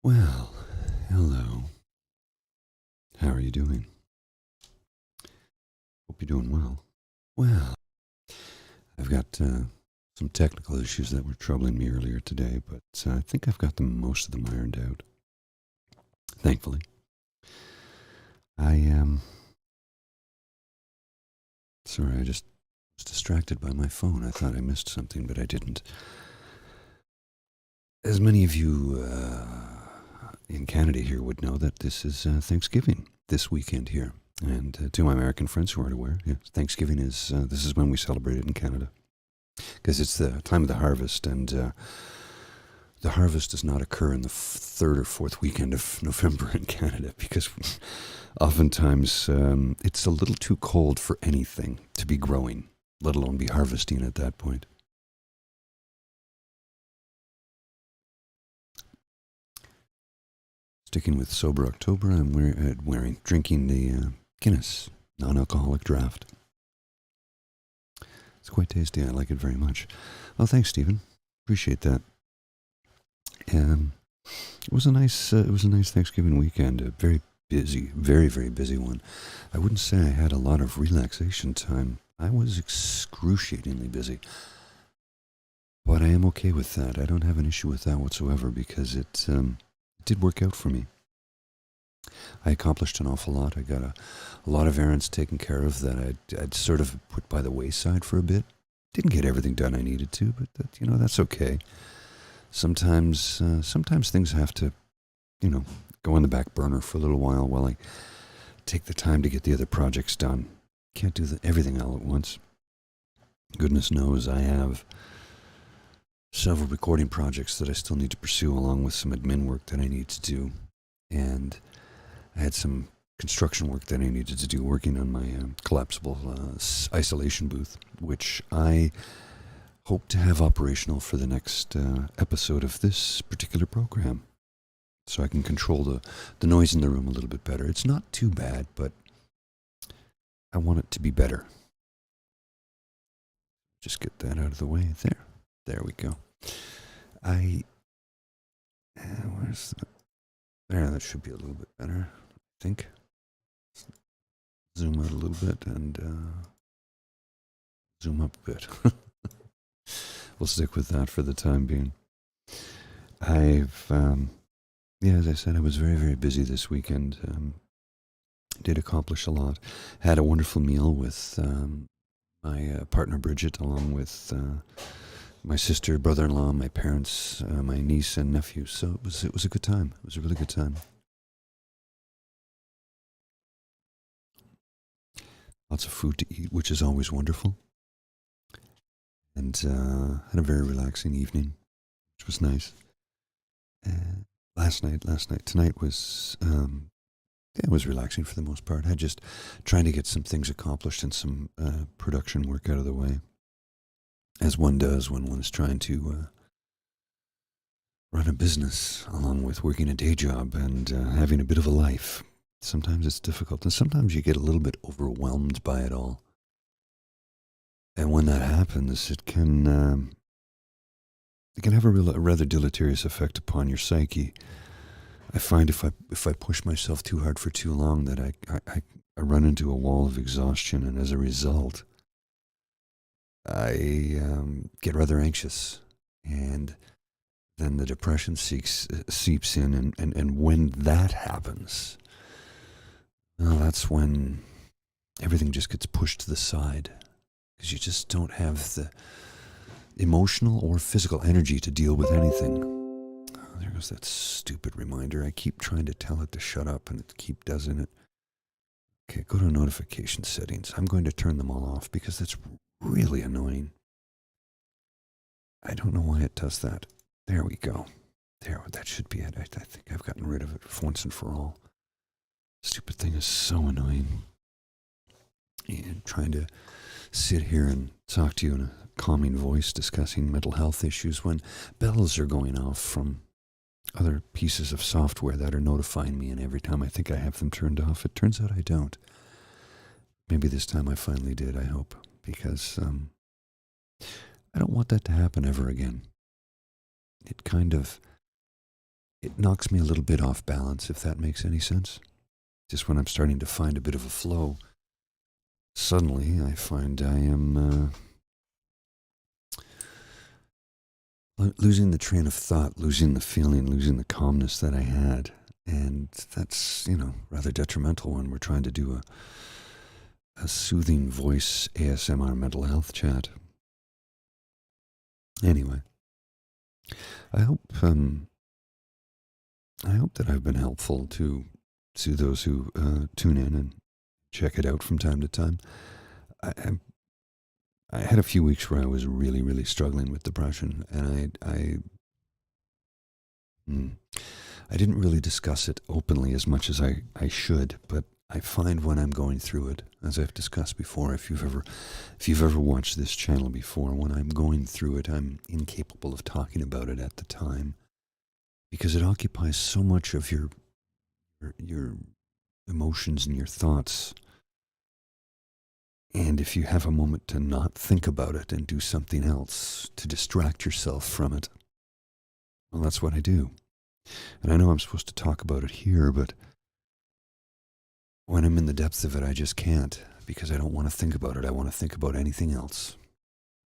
Well, hello. How are you doing? Hope you're doing well. Well, I've got some technical issues that were troubling me earlier today, but I think I've got most of them ironed out. Thankfully, I am. Sorry, I just was distracted by my phone. I thought I missed something, but I didn't. As many of you in Canada here would know, that this is Thanksgiving this weekend here. And to my American friends who aren't aware, yeah, Thanksgiving is this is when we celebrate it in Canada, because it's the time of the harvest, and the harvest does not occur in the third or fourth weekend of November in Canada, because oftentimes it's a little too cold for anything to be growing, let alone be harvesting at that point. Sticking with sober October, I'm drinking the Guinness non-alcoholic draft. It's quite tasty. I like it very much. Oh, thanks, Stephen. Appreciate that. It was a nice Thanksgiving weekend. A very busy, very very busy one. I wouldn't say I had a lot of relaxation time. I was excruciatingly busy, but I am okay with that. I don't have an issue with that whatsoever, because it did work out for me. I accomplished an awful lot. I got a lot of errands taken care of that I'd sort of put by the wayside for a bit. Didn't get everything done I needed to, but that's okay. Sometimes things have to, go on the back burner for a little while I take the time to get the other projects done. Can't do everything all at once. Goodness knows I have several recording projects that I still need to pursue, along with some admin work that I need to do. And I had some construction work that I needed to do, working on my collapsible isolation booth, which I hope to have operational for the next episode of this particular program, so I can control the noise in the room a little bit better. It's not too bad, but I want it to be better. Just get that out of the way. There we go. Where's that? There, that should be a little bit better, I think. Zoom out a little bit and zoom up a bit. We'll stick with that for the time being. As I said, I was very, very busy this weekend. Did accomplish a lot. Had a wonderful meal with my partner Bridget, along with my sister, brother-in-law, my parents, my niece and nephew. So it was a good time. It was a really good time. Lots of food to eat, which is always wonderful. And had a very relaxing evening, which was nice. Tonight was it was relaxing for the most part. I just trying to get some things accomplished and some production work out of the way, as one does when one is trying to run a business along with working a day job and having a bit of a life. Sometimes it's difficult, and sometimes you get a little bit overwhelmed by it all. And when that happens, it can have a rather deleterious effect upon your psyche. I find if I push myself too hard for too long, that I run into a wall of exhaustion, and as a result, I get rather anxious, and then the depression seeps in, and when that happens, well, that's when everything just gets pushed to the side, because you just don't have the emotional or physical energy to deal with anything. Oh, there goes that stupid reminder. I keep trying to tell it to shut up, and it doesn't it. Okay, go to notification settings. I'm going to turn them all off, because that's really annoying. I don't know why it does that. There we go. There, that should be it. I think I've gotten rid of it once and for all. Stupid thing is so annoying. And trying to sit here and talk to you in a calming voice discussing mental health issues when bells are going off from other pieces of software that are notifying me, and every time I think I have them turned off, it turns out I don't. Maybe this time I finally did, I hope, because I don't want that to happen ever again. it knocks me a little bit off balance, if that makes any sense. Just when I'm starting to find a bit of a flow, suddenly I find I am losing the train of thought, losing the feeling, losing the calmness that I had. And that's, rather detrimental when we're trying to do a soothing voice ASMR mental health chat. Anyway, I hope that I've been helpful to those who tune in and check it out from time to time. I had a few weeks where I was really, really struggling with depression, and I didn't really discuss it openly as much as I should, but I find when I'm going through it, as I've discussed before, if you've ever watched this channel before, when I'm going through it, I'm incapable of talking about it at the time because it occupies so much of your emotions and your thoughts. And if you have a moment to not think about it and do something else to distract yourself from it, well, that's what I do. And I know I'm supposed to talk about it here, but when I'm in the depths of it, I just can't because I don't want to think about it. I want to think about anything else.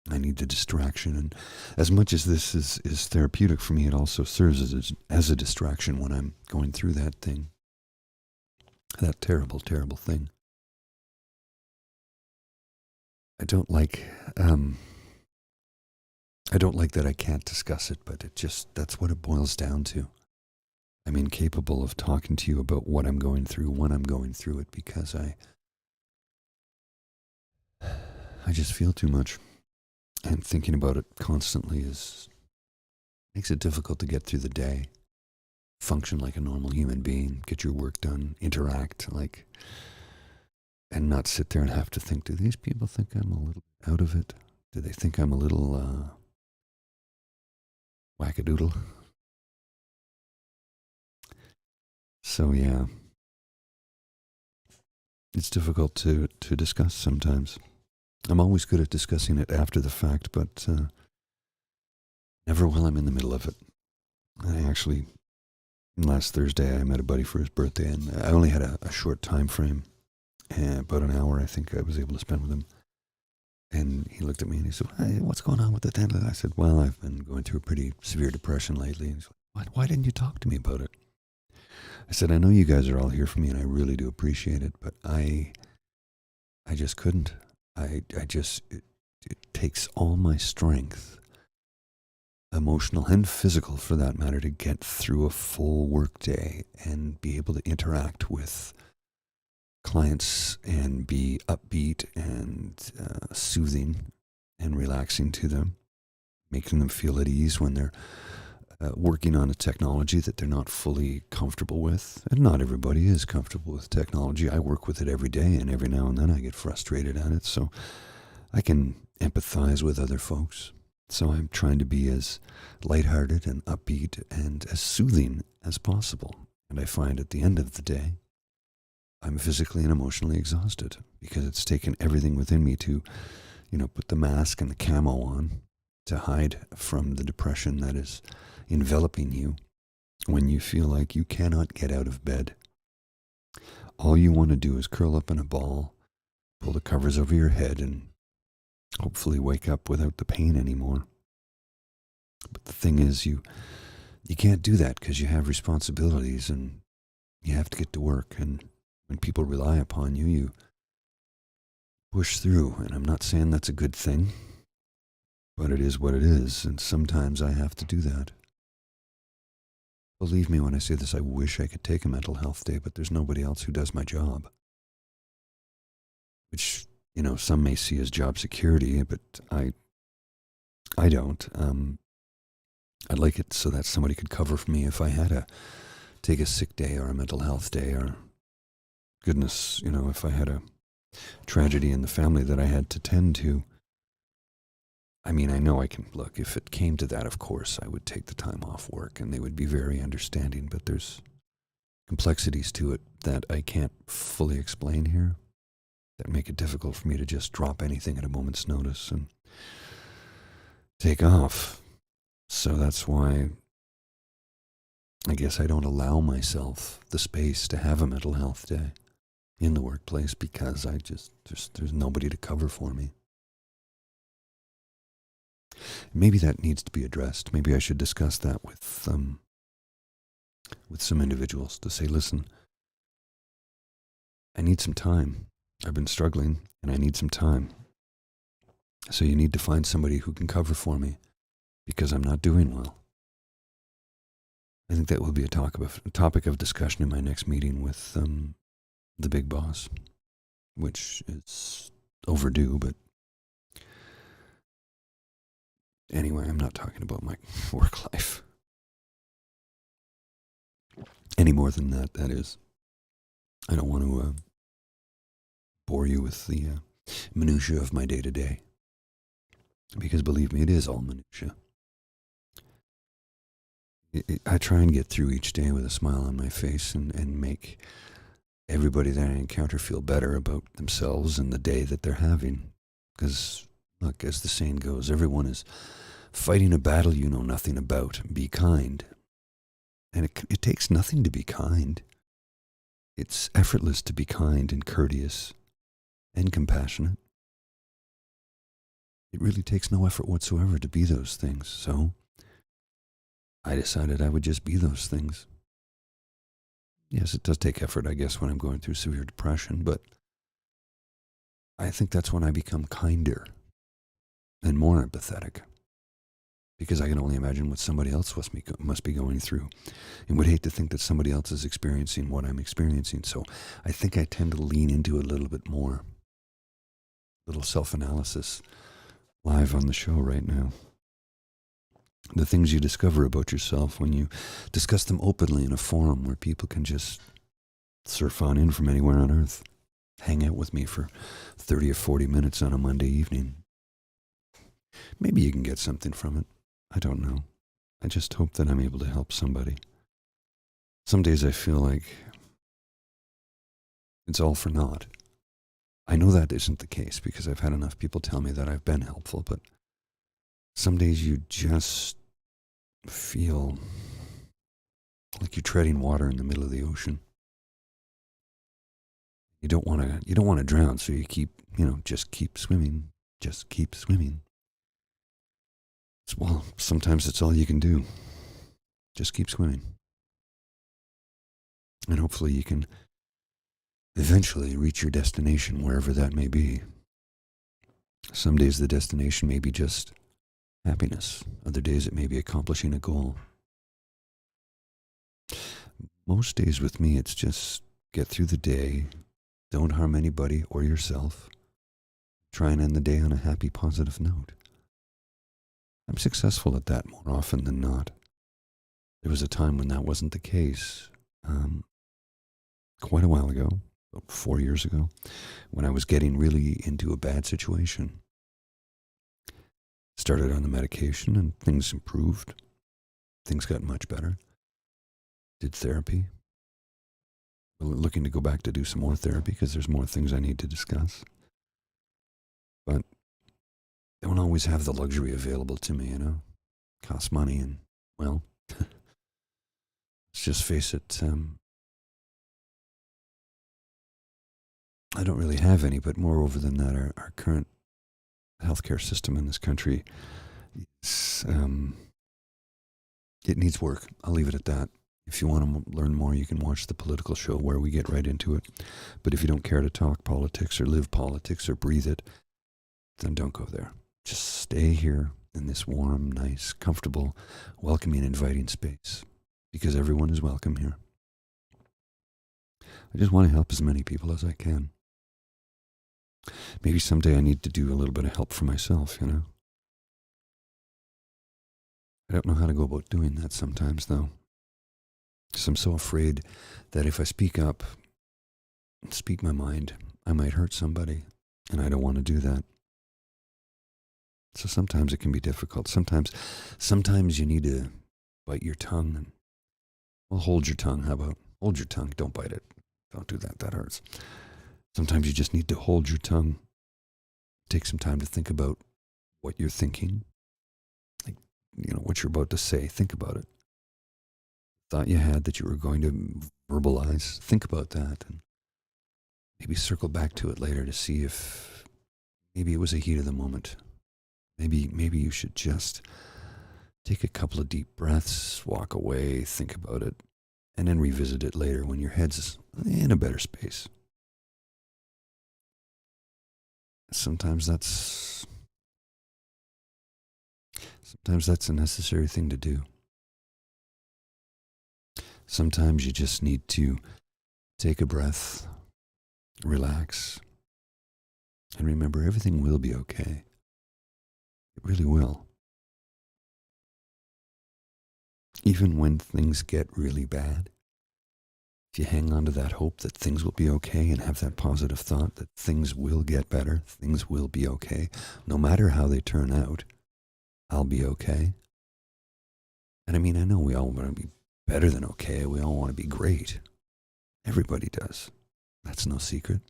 I need the distraction. And as much as this is therapeutic for me, it also serves as a distraction when I'm going through that thing. That terrible, terrible thing. I don't like that I can't discuss it, but that's what it boils down to. I'm incapable of talking to you about what I'm going through when I'm going through it because I just feel too much. And thinking about it constantly makes it difficult to get through the day, function like a normal human being, get your work done, interact and not sit there and have to think, do these people think I'm a little out of it? Do they think I'm a little wackadoodle? So yeah, it's difficult to discuss sometimes. I'm always good at discussing it after the fact, but never while I'm in the middle of it. Last Thursday I met a buddy for his birthday, and I only had a short time frame, about an hour I think I was able to spend with him. And he looked at me and he said, "Hey, what's going on with the tent?" I said, "Well, I've been going through a pretty severe depression lately." And he's like, why didn't you talk to me about it? I said, "I know you guys are all here for me and I really do appreciate it, but I just couldn't. It takes all my strength, emotional and physical for that matter, to get through a full work day and be able to interact with clients and be upbeat and soothing and relaxing to them, making them feel at ease when they're working on a technology that they're not fully comfortable with. And not everybody is comfortable with technology. I work with it every day, and every now and then I get frustrated at it. So I can empathize with other folks. So I'm trying to be as lighthearted and upbeat and as soothing as possible. And I find at the end of the day, I'm physically and emotionally exhausted because it's taken everything within me to, put the mask and the camo on to hide from the depression that is enveloping you when you feel like you cannot get out of bed. All you want to do is curl up in a ball, pull the covers over your head, and hopefully wake up without the pain anymore. But the thing is, you can't do that because you have responsibilities and you have to get to work. And when people rely upon you, you push through. And I'm not saying that's a good thing, but it is what it is. And sometimes I have to do that. Believe me when I say this, I wish I could take a mental health day, but there's nobody else who does my job. Which, some may see as job security, but I don't. I'd like it so that somebody could cover for me if I had to take a sick day or a mental health day, or goodness, if I had a tragedy in the family that I had to tend to. I mean, I know I can, look, if it came to that, of course, I would take the time off work and they would be very understanding, but there's complexities to it that I can't fully explain here that make it difficult for me to just drop anything at a moment's notice and take off. So that's why I guess I don't allow myself the space to have a mental health day in the workplace because there's nobody to cover for me. Maybe that needs to be addressed. Maybe I should discuss that with some individuals to say, listen, I need some time. I've been struggling and I need some time. So you need to find somebody who can cover for me because I'm not doing well. I think that will be a topic of discussion in my next meeting with the big boss, which is overdue, but anyway, I'm not talking about my work life. Any more than that, that is. I don't want to bore you with the minutiae of my day-to-day. Because believe me, it is all minutiae. I try and get through each day with a smile on my face and make everybody that I encounter feel better about themselves and the day that they're having. Because, look, as the saying goes, everyone is fighting a battle you know nothing about. Be kind. And it takes nothing to be kind. It's effortless to be kind and courteous and compassionate. It really takes no effort whatsoever to be those things. So I decided I would just be those things. Yes, it does take effort, I guess, when I'm going through severe depression, but I think that's when I become kinder and more empathetic. Because I can only imagine what somebody else must be going through, and would hate to think that somebody else is experiencing what I'm experiencing. So I think I tend to lean into it a little bit more. A little self-analysis live on the show right now. The things you discover about yourself when you discuss them openly in a forum where people can just surf on in from anywhere on earth. Hang out with me for 30 or 40 minutes on a Monday evening. Maybe you can get something from it. I don't know. I just hope that I'm able to help somebody. Some days I feel like it's all for naught. I know that isn't the case because I've had enough people tell me that I've been helpful, but some days you just feel like you're treading water in the middle of the ocean. You don't want to drown, so you just keep swimming. Just keep swimming. Well, sometimes it's all you can do. Just keep swimming. And hopefully you can eventually reach your destination, wherever that may be. Some days the destination may be just happiness. Other days it may be accomplishing a goal. Most days with me, it's just get through the day. Don't harm anybody or yourself. Try and end the day on a happy, positive note. I'm successful at that more often than not. There was a time when that wasn't the case. Quite a while ago, about 4 years ago, when I was getting really into a bad situation. Started on the medication and things improved. Things got much better. Did therapy. Looking to go back to do some more therapy because there's more things I need to discuss. But I don't always have the luxury available to me, Costs money and, well, let's just face it, I don't really have any, but moreover than that, our current healthcare system in this country, it needs work. I'll leave it at that. If you want to learn more, you can watch the political show where we get right into it. But if you don't care to talk politics or live politics or breathe it, then don't go there. Just stay here in this warm, nice, comfortable, welcoming, inviting space, because everyone is welcome here. I just want to help as many people as I can. Maybe someday I need to do a little bit of help for myself, I don't know how to go about doing that sometimes, though. Because I'm so afraid that if I speak up, speak my mind, I might hurt somebody, and I don't want to do that. So sometimes it can be difficult. Sometimes you need to bite your tongue and, well, hold your tongue. How about hold your tongue? Don't bite it. Don't do that. That hurts. Sometimes you just need to hold your tongue. Take some time to think about what you're thinking. Like, what you're about to say. Think about it. thought you had that you were going to verbalize. Think about that and maybe circle back to it later to see if maybe it was a heat of the moment. Maybe you should just take a couple of deep breaths, walk away, think about it, and then revisit it later when your head's in a better space. Sometimes that's a necessary thing to do. Sometimes you just need to take a breath, relax, and remember everything will be okay. It really will. Even when things get really bad, if you hang on to that hope that things will be okay and have that positive thought that things will get better, things will be okay, no matter how they turn out, I'll be okay. And I mean, I know we all want to be better than okay. We all want to be great. Everybody does. That's no secret.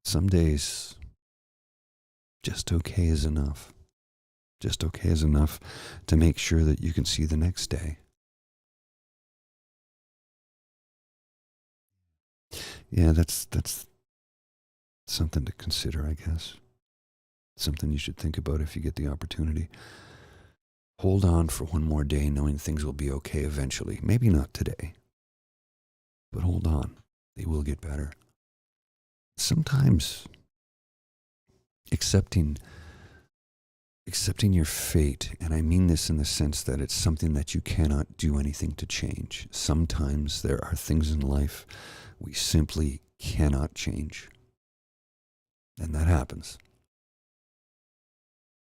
Some days, just okay is enough. Just okay is enough to make sure that you can see the next day. Yeah, that's something to consider, I guess. Something you should think about if you get the opportunity. Hold on for one more day knowing things will be okay eventually. Maybe not today, but hold on. They will get better. Sometimes accepting your fate, and I mean this in the sense that it's something that you cannot do anything to change. Sometimes there are things in life we simply cannot change. And that happens.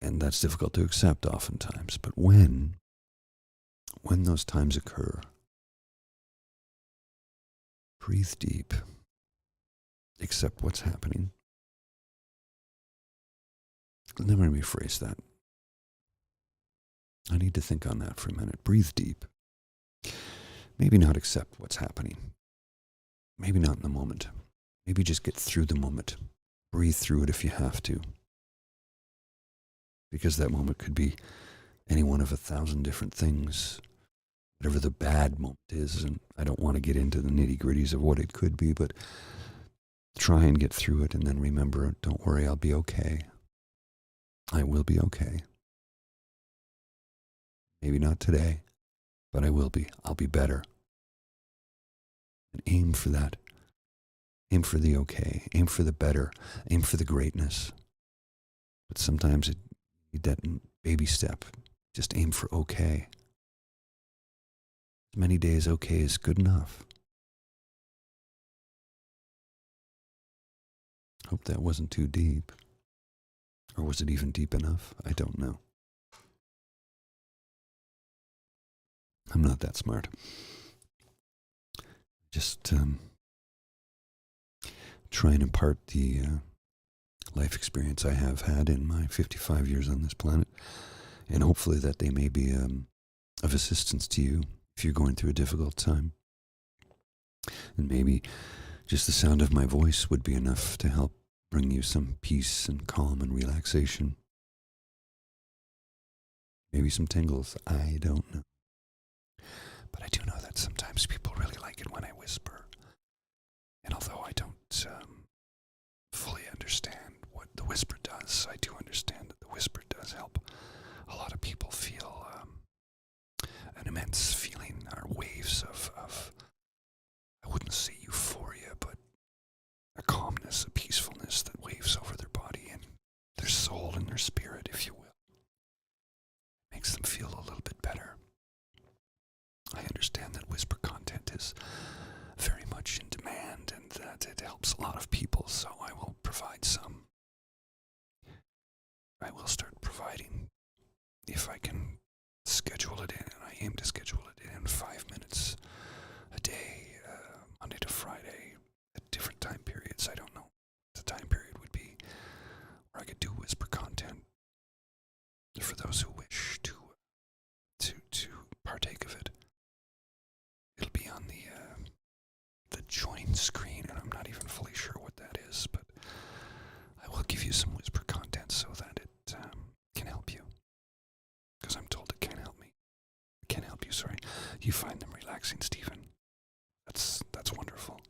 And that's difficult to accept oftentimes. But when those times occur, breathe deep, accept what's happening. Let me rephrase that. I need to think on that for a minute. Breathe deep. Maybe not accept what's happening. Maybe not in the moment. Maybe just get through the moment. Breathe through it if you have to. Because that moment could be any one of 1,000 different things. Whatever the bad moment is, and I don't want to get into the nitty-gritties of what it could be, but try and get through it and then remember, don't worry, I'll be okay. I will be okay. Maybe not today, but I will be. I'll be better. And aim for that. Aim for the okay. Aim for the better. Aim for the greatness. But sometimes you need that baby step. Just aim for okay. As many days okay is good enough. Hope that wasn't too deep. Or was it even deep enough? I don't know. I'm not that smart. Just try and impart the life experience I have had in my 55 years on this planet. And hopefully that they may be of assistance to you if you're going through a difficult time. And maybe just the sound of my voice would be enough to help bring you some peace and calm and relaxation. Maybe some tingles. I don't know. But I do know that sometimes people really like it when I whisper. And although I don't fully understand what the whisper does, I do understand that the whisper does help a lot of people feel an immense feeling, or waves of I wouldn't say euphoria, but a calmness, a peacefulness that waves over their body and their soul and their spirit, if you will. It makes them feel a little bit better. I understand that whisper content is very much in demand and that it helps a lot of people, so I will provide some. I will start providing, if I can schedule it in, and I aim to schedule it in 5 minutes a day, Monday to Friday, at different time periods. I don't know what the time period would be where I could do whisper content for those who wish to partake of it. It'll be on the join screen, and I'm not even fully sure what that is, but I will give you some whisper content so that it can help you. Because I'm told it can help me. It can help you, sorry. You find them relaxing, Stephen. That's wonderful.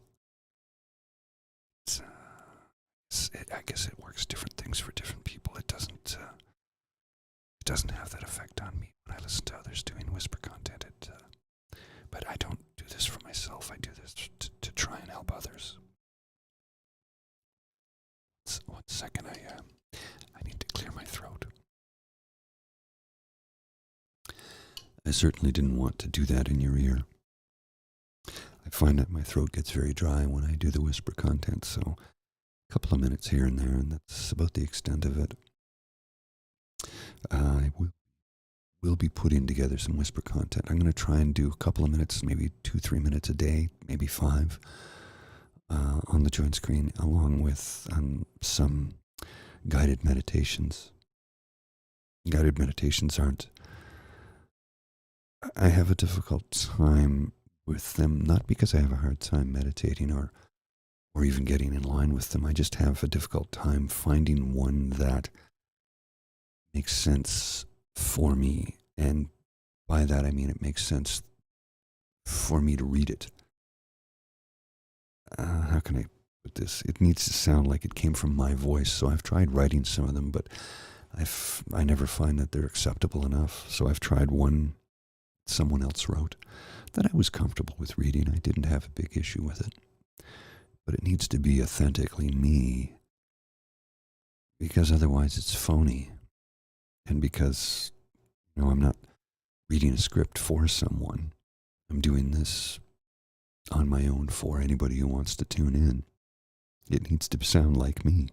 I guess it works different things for different people. It doesn't have that effect on me when I listen to others doing whisper content. But I don't do this for myself. I do this to try and help others. One second, I need to clear my throat. I certainly didn't want to do that in your ear. I find that my throat gets very dry when I do the whisper content, so a couple of minutes here and there, and that's about the extent of it. I will be putting together some whisper content. I'm going to try and do a couple of minutes, maybe 2-3 minutes a day, maybe 5, on the joint screen, along with some guided meditations. Guided meditations aren't... I have a difficult time with them, not because I have a hard time meditating or even getting in line with them. I just have a difficult time finding one that makes sense for me. And by that I mean it makes sense for me to read it. How can I put this? It needs to sound like it came from my voice, so I've tried writing some of them, but I never find that they're acceptable enough. So I've tried one someone else wrote that I was comfortable with reading. I didn't have a big issue with it. But it needs to be authentically me, because otherwise it's phony. And because, I'm not reading a script for someone. I'm doing this on my own for anybody who wants to tune in. It needs to sound like me.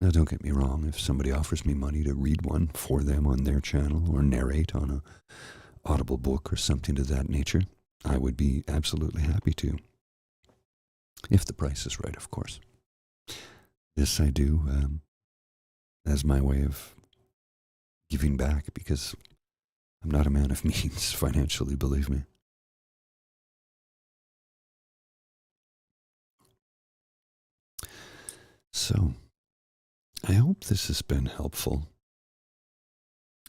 Now, don't get me wrong. If somebody offers me money to read one for them on their channel or narrate on a Audible book or something to that nature, I would be absolutely happy to. If the price is right, of course. This I do as my way of giving back, because I'm not a man of means financially, believe me. So, I hope this has been helpful.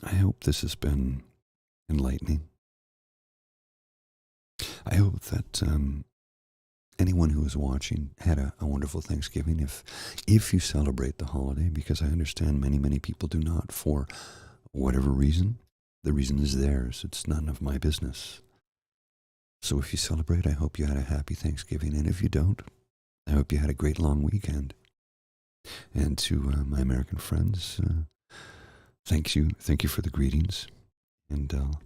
I hope this has been enlightening. I hope that anyone who is watching had a wonderful Thanksgiving, if you celebrate the holiday, because I understand many people do not, for whatever reason. The reason is theirs. It's none of my business. So if you celebrate, I hope you had a happy Thanksgiving, and if you don't, I hope you had a great long weekend. And to my American friends, thank you for the greetings, and I'll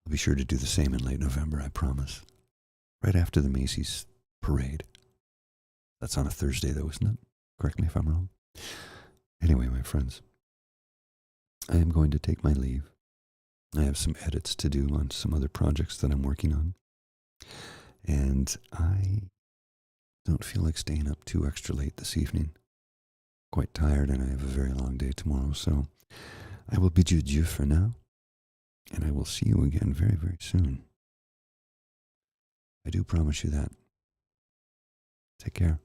be sure to do the same in late November, I promise. Right after the Macy's parade. That's on a Thursday, though, isn't it? Correct me if I'm wrong. Anyway, my friends, I am going to take my leave. I have some edits to do on some other projects that I'm working on. And I don't feel like staying up too extra late this evening. Quite tired, and I have a very long day tomorrow, so I will bid you adieu for now, and I will see you again very, very soon. I do promise you that. Take care.